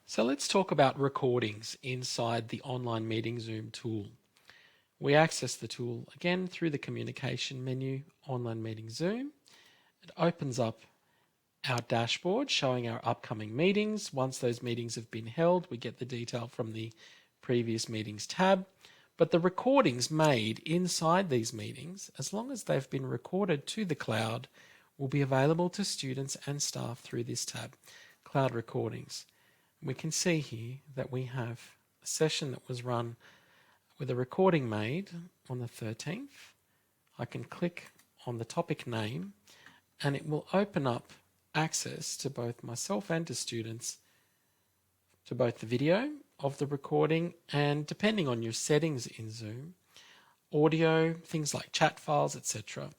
So let's talk about recordings inside the online meeting Zoom tool. We access the tool again through the communication menu, online meeting Zoom. It opens up our dashboard showing our upcoming meetings. Once those meetings have been held, we get the detail from the previous meetings tab. But the recordings made inside these meetings, as long as they've been recorded to the cloud, will be available to students and staff through this tab, Cloud Recordings. We can see here that we have a session that was run with a recording made on the 13th. I can click on the topic name and it will open up access to both myself and to students to both the video of the recording and, depending on your settings in Zoom, audio, things like chat files, etc.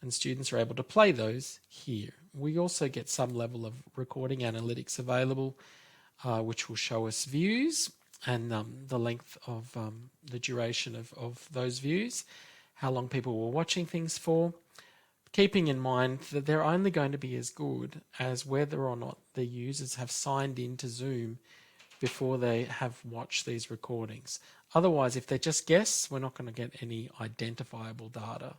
And students are able to play those here. We also get some level of recording analytics available, which will show us views and the length of the duration of those views, how long people were watching things for, keeping in mind that they're only going to be as good as whether or not the users have signed into Zoom before they have watched these recordings. Otherwise, if they're just guests, we're not going to get any identifiable data.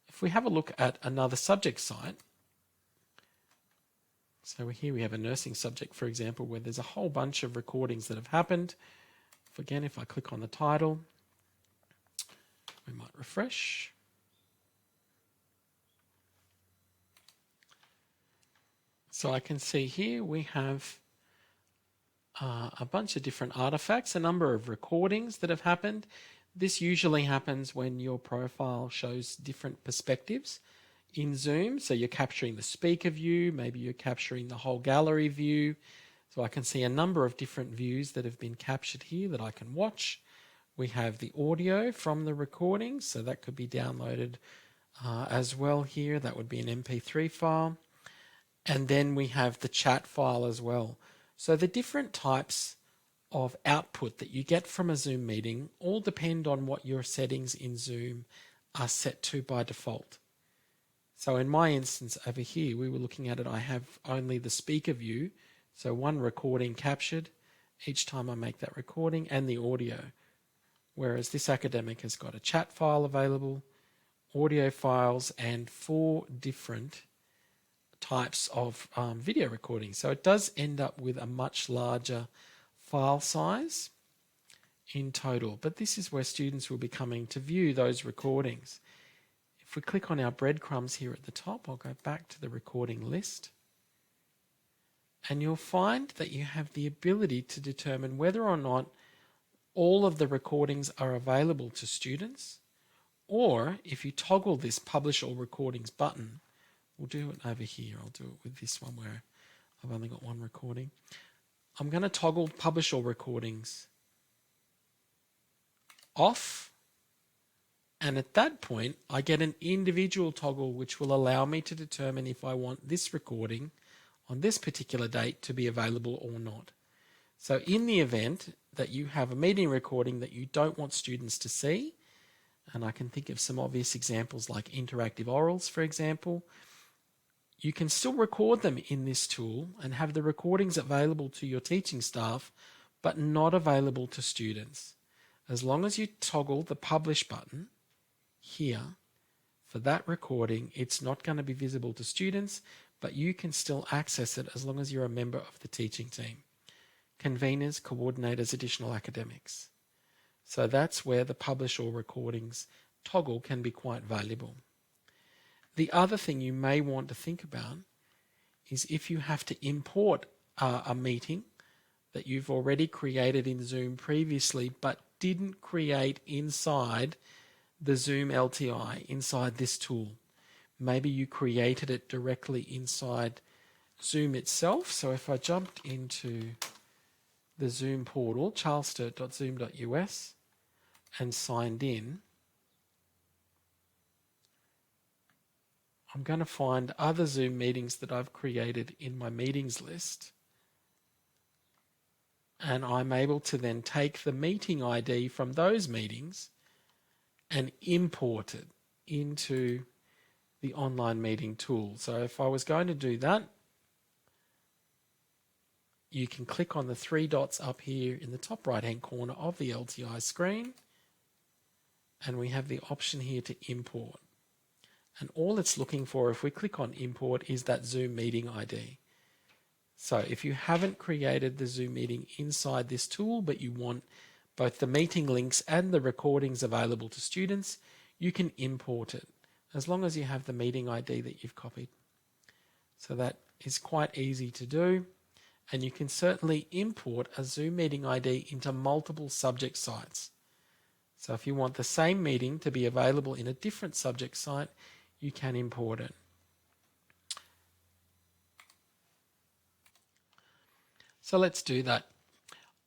If we have a look at another subject site, so here we have a nursing subject, for example, where there's a whole bunch of recordings that have happened. Again, if I click on the title, we might refresh. So I can see here we have a bunch of different artifacts, a number of recordings that have happened. This usually happens when your profile shows different perspectives in Zoom. So you're capturing the speaker view, maybe you're capturing the whole gallery view. So I can see a number of different views that have been captured here that I can watch. We have the audio from the recording, so that could be downloaded as well here. That would be an MP3 file. And then we have the chat file as well. So the different types of output that you get from a Zoom meeting all depend on what your settings in Zoom are set to by default. So in my instance over here, we were looking at it, I have only the speaker view, so one recording captured each time I make that recording, and the audio. Whereas this academic has got a chat file available, audio files, and 4 different types of video recording. So it does end up with a much larger file size in total. But this is where students will be coming to view those recordings. If we click on our breadcrumbs here at the top, I'll go back to the recording list. And you'll find that you have the ability to determine whether or not all of the recordings are available to students, or if you toggle this Publish All Recordings button. We'll do it over here. I'll do it with this one where I've only got one recording. I'm going to toggle Publish All Recordings off. And at that point, I get an individual toggle which will allow me to determine if I want this recording on this particular date to be available or not. So in the event that you have a meeting recording that you don't want students to see, and I can think of some obvious examples like interactive orals, for example, you can still record them in this tool and have the recordings available to your teaching staff, but not available to students. As long as you toggle the Publish button here for that recording, it's not going to be visible to students, but you can still access it as long as you're a member of the teaching team. Conveners, coordinators, additional academics. So that's where the Publish All Recordings toggle can be quite valuable. The other thing you may want to think about is if you have to import a meeting that you've already created in Zoom previously but didn't create inside the Zoom LTI, inside this tool. Maybe you created it directly inside Zoom itself. So if I jumped into the Zoom portal, charlessturt.zoom.us, and signed in, I'm going to find other Zoom meetings that I've created in my meetings list. And I'm able to then take the meeting ID from those meetings and import it into the online meeting tool. So if I was going to do that, you can click on the three dots up here in the top right hand corner of the LTI screen, and we have the option here to import. And all it's looking for if we click on import is that Zoom meeting ID. So if you haven't created the Zoom meeting inside this tool, but you want both the meeting links and the recordings available to students, you can import it as long as you have the meeting ID that you've copied. So that is quite easy to do, and you can certainly import a Zoom meeting ID into multiple subject sites. So if you want the same meeting to be available in a different subject site, you can import it. So let's do that.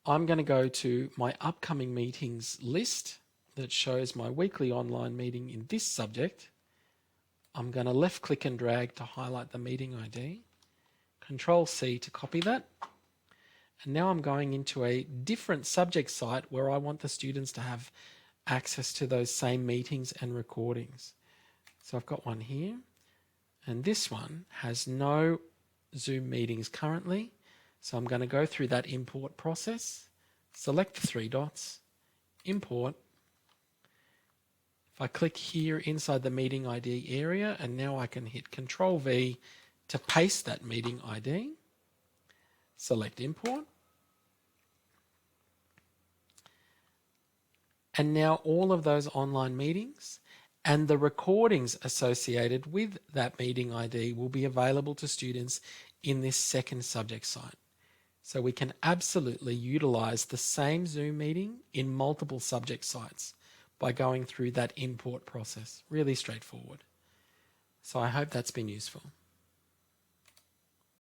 I'm going to go to my upcoming meetings list that shows my weekly online meeting in this subject. I'm going to left click and drag to highlight the meeting ID, Control C to copy that. And now I'm going into a different subject site where I want the students to have access to those same meetings and recordings. So I've got one here, and this one has no Zoom meetings currently. So I'm going to go through that import process, select the three dots, import. If I click here inside the meeting ID area, and now I can hit Control V to paste that meeting ID, select import. And now all of those online meetings and the recordings associated with that meeting ID will be available to students in this second subject site. So we can absolutely utilize the same Zoom meeting in multiple subject sites by going through that import process. Really straightforward. So I hope that's been useful.